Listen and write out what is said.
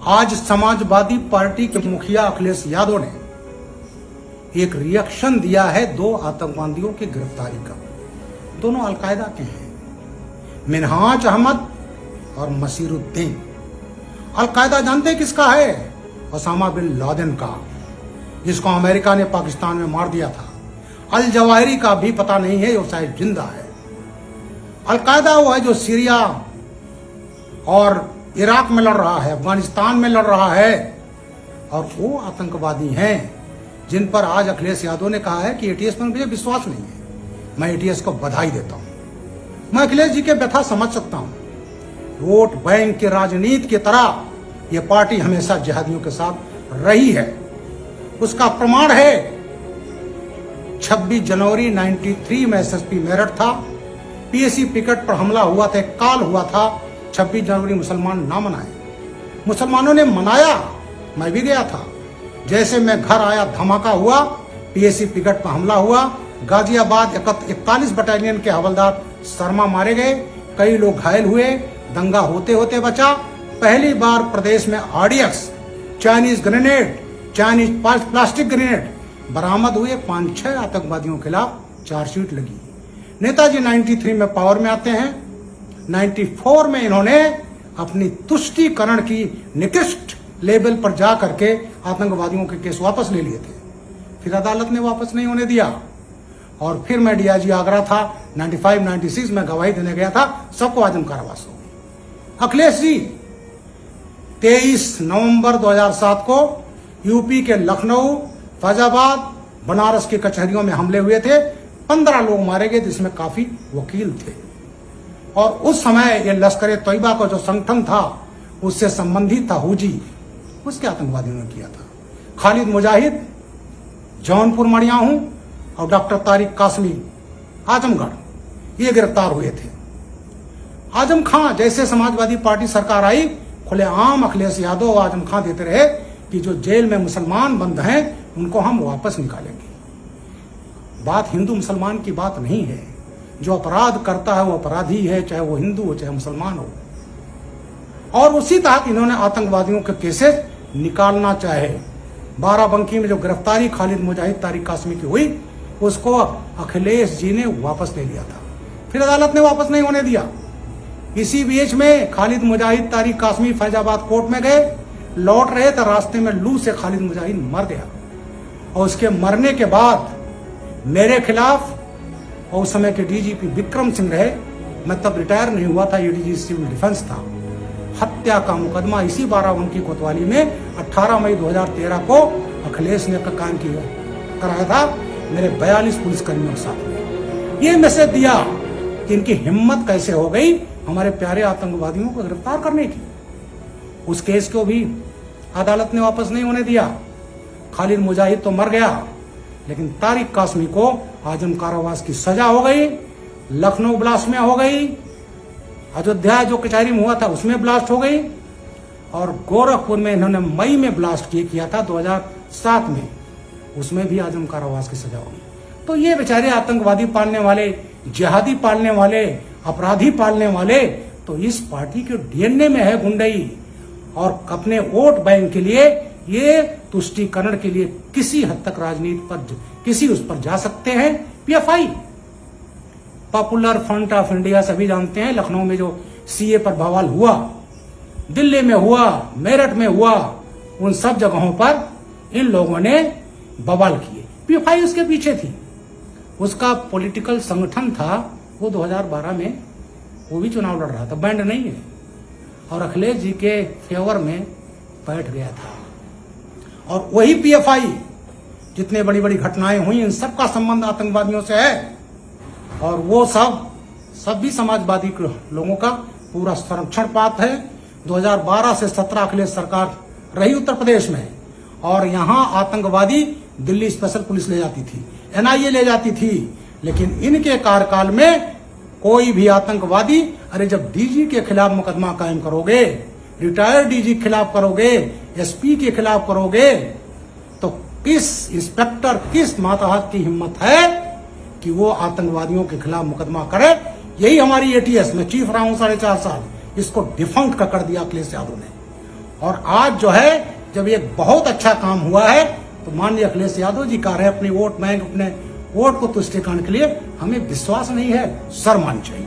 आज समाजवादी पार्टी के मुखिया अखिलेश यादव ने एक रिएक्शन दिया है दो आतंकवादियों की गिरफ्तारी का। दोनों अलकायदा के हैं, मिनहाज अहमद और मसीरुद्दीन। अलकायदा जानते किसका है? ओसामा बिन लादेन का, जिसको अमेरिका ने पाकिस्तान में मार दिया था। अल जवाहिरी का भी पता नहीं है, वो शायद जिंदा है। अलकायदा वो है जो सीरिया और इराक में लड़ रहा है, अफगानिस्तान में लड़ रहा है, और वो आतंकवादी हैं जिन पर आज अखिलेश यादव ने कहा है कि एटीएस पर मुझे विश्वास नहीं है। मैं एटीएस को बधाई देता हूं। मैं अखिलेश जी के व्यथा समझ सकता हूं। वोट बैंक की राजनीति की तरह यह पार्टी हमेशा जिहादियों के साथ रही है। उसका प्रमाण है 26 जनवरी 93 में एसएसपी मेरठ था, पीएसी पिकेट पर हमला हुआ था, काल हुआ था। 26 जनवरी मुसलमान ना मनाए, मुसलमानों ने मनाया, मैं भी गया था। जैसे मैं घर आया धमाका हुआ, पीएसी पिकेट पर हमला हुआ। गाजियाबाद 41 बटालियन के हवलदार शर्मा मारे गए, कई लोग घायल हुए, दंगा होते होते बचा। पहली बार प्रदेश में RDX, Chinese grenade, Chinese plastic grenade बरामद हुए। 5-6 आतंकवादियों के खिलाफ चार्जशीट लगी। नेताजी 93 में पावर में आते हैं। 94 में इन्होंने अपनी तुष्टीकरण की निकृष्ट लेवल पर जा करके आतंकवादियों के केस वापस ले लिए थे। फिर अदालत ने वापस नहीं होने दिया, और फिर मैं डीआईजी आगरा था। 95-96 में गवाही देने गया था, सबको आजम कारावास हो गई। अखिलेश जी 23 नवंबर 2007 को यूपी के लखनऊ, फैजाबाद, बनारस की कचहरियों में हमले हुए थे। 15 लोग मारे गए, जिसमें काफी वकील थे। और उस समय ये लश्कर तैयबा का जो संगठन था, उससे संबंधित था हुजी, उसके आतंकवादियों ने किया था। खालिद मुजाहिद जौनपुर मड़िया हूं, और डॉक्टर तारिक कासमी आजमगढ़, ये गिरफ्तार हुए थे। आजम खां जैसे समाजवादी पार्टी सरकार आई, खुलेआम अखिलेश यादव और आजम खां देते रहे कि जो जेल में मुसलमान बंद हैं उनको हम वापस निकालेंगे। बात हिंदू मुसलमान की बात नहीं है। जो अपराध करता है वो अपराधी है, चाहे वो हिंदू हो चाहे मुसलमान हो। और उसी तहत इन्होंने आतंकवादियों के केसेस निकालना चाहे। बाराबंकी में जो गिरफ्तारी खालिद मुजाहिद तारिक कासमी की हुई, उसको अखिलेश जी ने वापस ले लिया था। फिर अदालत ने वापस नहीं होने दिया। इसी बीच में खालिद मुजाहिद तारिक कासमी फैजाबाद कोर्ट में गए, लौट रहे तो रास्ते में लू से खालिद मुजाहिद मर गया। और उसके मरने के बाद मेरे खिलाफ, और उस समय के डीजीपी विक्रम सिंह रहे, मैं तब रिटायर नहीं हुआ था, एडीजी सिविल डिफेंस था, हत्या का मुकदमा इसी बाराबंकी कोतवाली में 18 मई 2013 को अखिलेश ने कायम कराया था मेरे 42 पुलिसकर्मियों के साथ में। ये मैसेज दिया कि इनकी हिम्मत कैसे हो गई हमारे प्यारे आतंकवादियों को गिरफ्तार करने की। उस केस को भी अदालत ने वापस नहीं होने दिया। खालिद मुजाहिद तो मर गया, लेकिन तारिक कासमी को आजम कारावास की सजा हो गई। लखनऊ ब्लास्ट में हो गई, अयोध्या जो कचहरी में हुआ था उसमें ब्लास्ट हो गई, और गोरखपुर में इन्होंने मई में ब्लास्ट किया था 2007 में, उसमें भी आजम कारावास की सजा होगी। तो ये बेचारे आतंकवादी पालने वाले, जिहादी पालने वाले, अपराधी पालने वाले, तो इस पार्टी के डीएनए में है गुंडई। और अपने वोट बैंक के लिए, ये तुष्टीकरण के लिए किसी हद तक राजनीति पर, किसी उस पर जा सकते हैं। PFI, popular front of India, सभी जानते हैं। लखनऊ में जो सीए पर बवाल हुआ, दिल्ली में हुआ, मेरठ में हुआ, उन सब जगहों पर इन लोगों ने बवाल किए। पीएफआई उसके पीछे थी, उसका पॉलिटिकल संगठन था। वो 2012 में वो भी चुनाव लड़ रहा था, बैंड नहीं है, और अखिलेश जी के फेवर में बैठ गया था। और वही पीएफआई, जितने बड़ी बड़ी घटनाएं हुई, इन सब का संबंध आतंकवादियों से है। और वो सब भी समाजवादी लोगों का पूरा संरक्षण पात्र है। 2012 से 17 अखिलेश सरकार रही उत्तर प्रदेश में, और यहाँ आतंकवादी दिल्ली स्पेशल पुलिस ले जाती थी, एनआईए ले जाती थी। लेकिन इनके कार्यकाल में कोई भी आतंकवादी, अरे जब डीजी के खिलाफ मुकदमा कायम करोगे, रिटायर्ड डीजी के खिलाफ करोगे, एसपी के खिलाफ करोगे, तो किस इंस्पेक्टर, किस मातहत की हिम्मत है कि वो आतंकवादियों के खिलाफ मुकदमा करे। यही हमारी एटीएस में चीफ रहा हूं 4.5 साल, इसको डिफंक्ट कर दिया अखिलेश यादव ने। और आज जो है जब एक बहुत अच्छा काम हुआ है तो माननीय अखिलेश यादव जी कह रहे हैं अपनी वोट बैंक, अपने वोट को तुष्टिकरण के लिए हमें विश्वास नहीं है, शर्म आनी चाहिए।